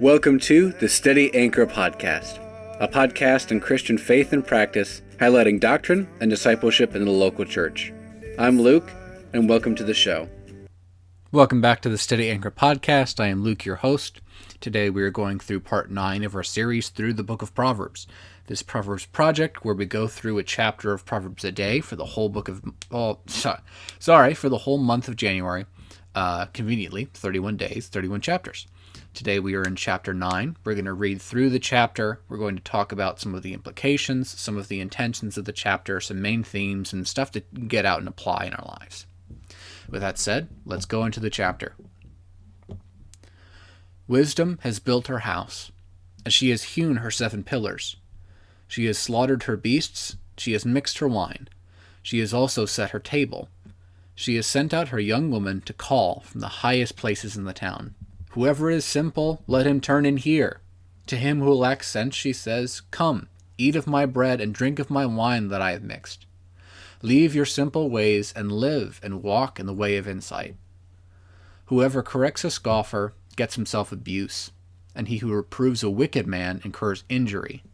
Welcome to the Steady Anchor Podcast, a podcast on Christian faith and practice, highlighting doctrine and discipleship in the local church. I'm Luke, and welcome to the show. Welcome back to the Steady Anchor Podcast. I am Luke, your host. Today we are going through part 9 of our series through the book of Proverbs. This Proverbs project where we go through a chapter of Proverbs a day for the whole for the whole month of January. Conveniently, 31 days, 31 chapters. Today we are in chapter 9. We're going to read through the chapter. We're going to talk about some of the implications, some of the intentions of the chapter, some main themes, and stuff to get out and apply in our lives. With that said, let's go into the chapter. Wisdom has built her house, and she has hewn her 7 pillars. She has slaughtered her beasts, she has mixed her wine. She has also set her table. She has sent out her young woman to call from the highest places in the town. Whoever is simple, let him turn in here. To him who lacks sense, she says, Come, eat of my bread and drink of my wine that I have mixed. Leave your simple ways and live and walk in the way of insight. Whoever corrects a scoffer gets himself abuse, and he who reproves a wicked man incurs injury.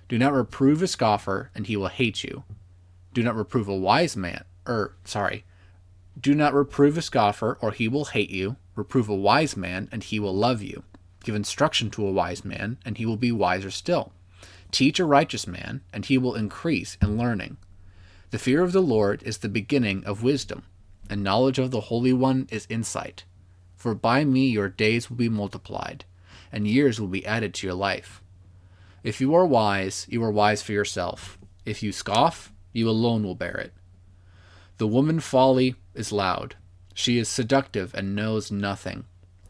Do not reprove a scoffer, and he will hate you. Do not reprove a wise man, Do not reprove a scoffer, or he will hate you. Reprove a wise man, and he will love you. Give instruction to a wise man, and he will be wiser still. Teach a righteous man, and he will increase in learning. The fear of the Lord is the beginning of wisdom, and knowledge of the Holy One is insight. For by me your days will be multiplied, and years will be added to your life. If you are wise for yourself. If you scoff, you alone will bear it. The woman folly is loud. She is seductive and knows nothing.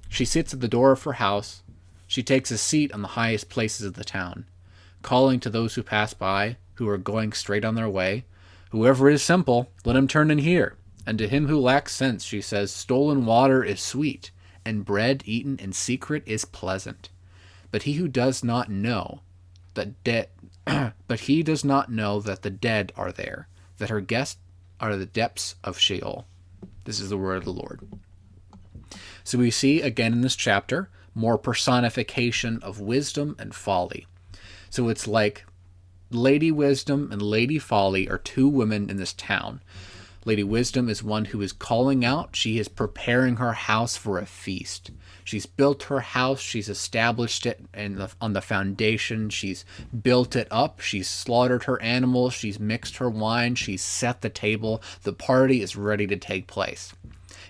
She sits at the door of her house. She takes a seat on the highest places of the town, calling to those who pass by, who are going straight on their way, Whoever is simple, let him turn in here. And to him who lacks sense, she says, Stolen water is sweet, and bread eaten in secret is pleasant. But he does not know that the dead are there, that her guests are the depths of Sheol. This is the word of the Lord. So we see again in this chapter more personification of wisdom and folly. So it's like Lady Wisdom and Lady Folly are 2 women in this town. Lady Wisdom is one who is calling out. She is preparing her house for a feast. She's built her house. She's established it on the foundation. She's built it up. She's slaughtered her animals. She's mixed her wine. She's set the table. The party is ready to take place.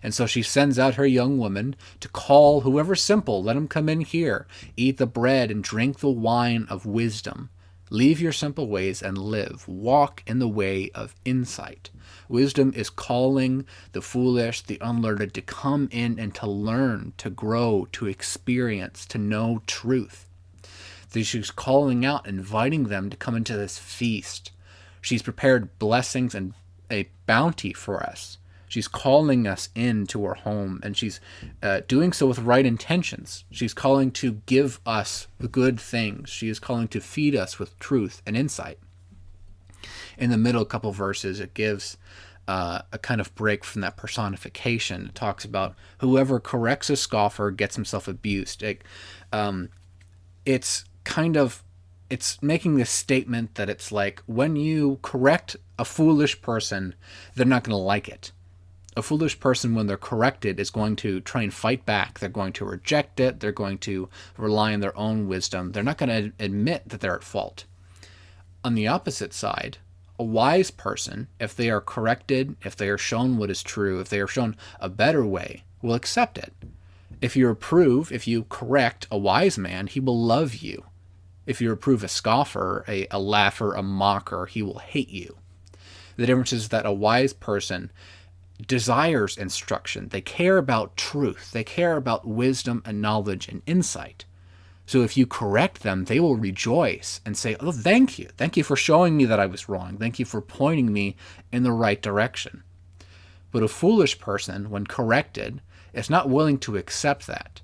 And so she sends out her young woman to call whoever's simple. Let him come in here. Eat the bread and drink the wine of wisdom. Leave your simple ways and live. Walk in the way of insight. Wisdom is calling the foolish, the unlearned to come in and to learn, to grow, to experience, to know truth. She's calling out, inviting them to come into this feast. She's prepared blessings and a bounty for us. She's calling us into her home, and she's doing so with right intentions. She's calling to give us the good things. She is calling to feed us with truth and insight. In the middle couple verses, it gives a kind of break from that personification. It talks about whoever corrects a scoffer gets himself abused. It's making this statement that it's like when you correct a foolish person, they're not going to like it. A foolish person, when they're corrected, is going to try and fight back. They're going to reject it. They're going to rely on their own wisdom. They're not going to admit that they're at fault. On the opposite side, a wise person, if they are corrected, if they are shown what is true, if they are shown a better way, will accept it. If you correct a wise man, he will love you. If you reprove a scoffer, a laugher, a mocker, he will hate you. The difference is that a wise person desires instruction. They care about truth. They care about wisdom and knowledge and insight. So if you correct them, they will rejoice and say, oh, thank you. Thank you for showing me that I was wrong. Thank you for pointing me in the right direction. But a foolish person, when corrected, is not willing to accept that.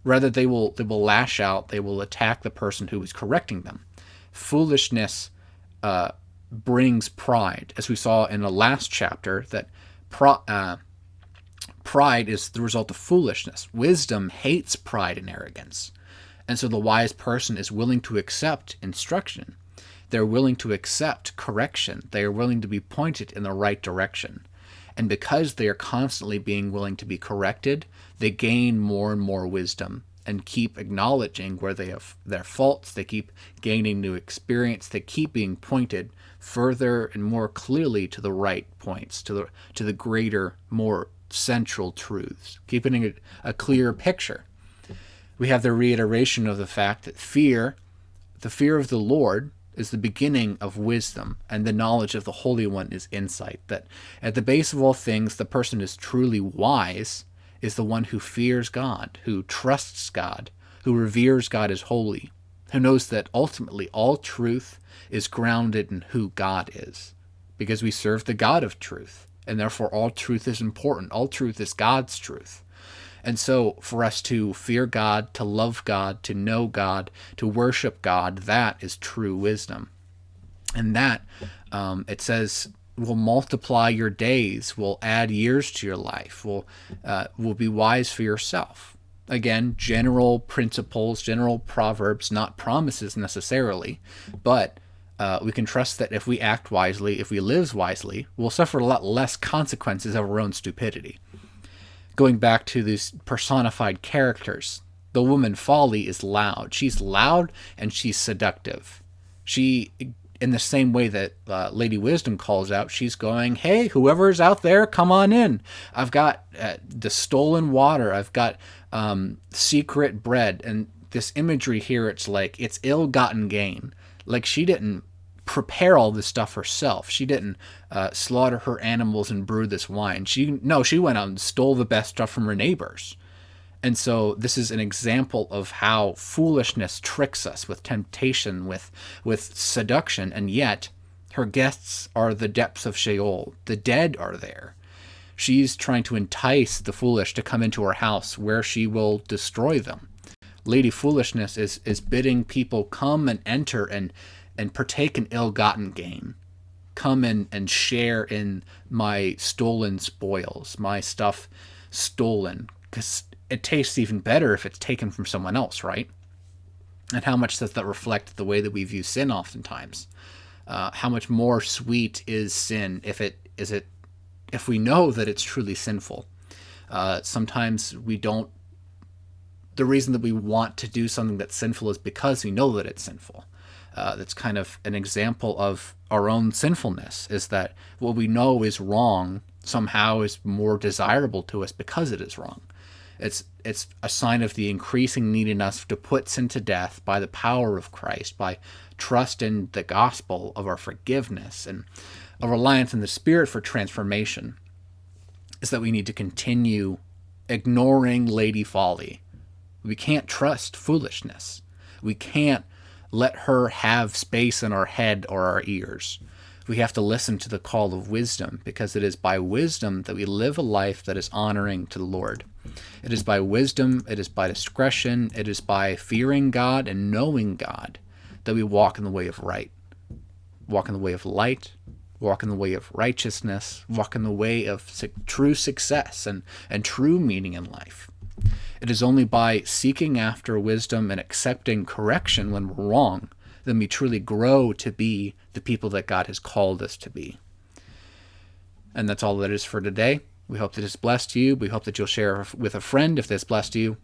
Rather, they will lash out. They will attack the person who is correcting them. Foolishness brings pride, as we saw in the last chapter, that pride is the result of foolishness. Wisdom hates pride and arrogance. And so the wise person is willing to accept instruction. They're willing to accept correction. They are willing to be pointed in the right direction. And because they are constantly being willing to be corrected, they gain more and more wisdom and keep acknowledging where they have their faults. They keep gaining new experience. They keep being pointed further and more clearly to the right points, to the greater, more central truths, keeping a clearer picture. We have the reiteration of the fact that the fear of the Lord, is the beginning of wisdom, and the knowledge of the Holy One is insight. That at the base of all things, the person is truly wise is the one who fears God, who trusts God, who reveres God as holy, who knows that ultimately all truth is grounded in who God is, because we serve the God of truth, and therefore all truth is important. All truth is God's truth. And so for us to fear God, to love God, to know God, to worship God, that is true wisdom. And that, it says, will multiply your days, will add years to your life, will be wise for yourself. Again, general principles, general proverbs, not promises necessarily, but we can trust that if we act wisely, if we live wisely, we'll suffer a lot less consequences of our own stupidity. Going back to these personified characters, the woman Folly is loud. She's loud and she's seductive. She, in the same way that Lady Wisdom calls out, she's going, hey, whoever's out there, come on in. I've got the stolen water. I've got secret bread. And this imagery here, it's like, it's ill-gotten gain. Like she didn't prepare all this stuff herself. She didn't slaughter her animals and brew this wine. She went out and stole the best stuff from her neighbors. And so this is an example of how foolishness tricks us with temptation, with seduction, and yet her guests are the depths of Sheol. The dead are there. She's trying to entice the foolish to come into her house where she will destroy them. Lady Foolishness is bidding people come and enter and partake in ill-gotten gain. Come and share in my stolen spoils, my stuff stolen, because it tastes even better if it's taken from someone else, right? And how much does that reflect the way that we view sin oftentimes? How much more sweet is sin if we know that it's truly sinful? Sometimes we don't. The reason that we want to do something that's sinful is because we know that it's sinful. That's kind of an example of our own sinfulness, is that what we know is wrong somehow is more desirable to us because it is wrong. It's a sign of the increasing need in us to put sin to death by the power of Christ, by trust in the gospel of our forgiveness and a reliance in the Spirit for transformation, is that we need to continue ignoring Lady Folly. We can't trust foolishness. We can't let her have space in our head or our ears. We have to listen to the call of wisdom, because it is by wisdom that we live a life that is honoring to the Lord. It is by wisdom, it is by discretion, it is by fearing God and knowing God that we walk in the way of right, walk in the way of light, walk in the way of righteousness, walk in the way of true success and true meaning in life. It is only by seeking after wisdom and accepting correction when we're wrong that we truly grow to be the people that God has called us to be. And that's all that is for today. We hope that it's blessed you. We hope that you'll share with a friend if this blessed you.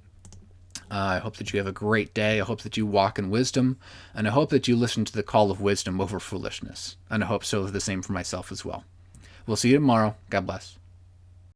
I hope that you have a great day. I hope that you walk in wisdom. And I hope that you listen to the call of wisdom over foolishness. And I hope so the same for myself as well. We'll see you tomorrow. God bless.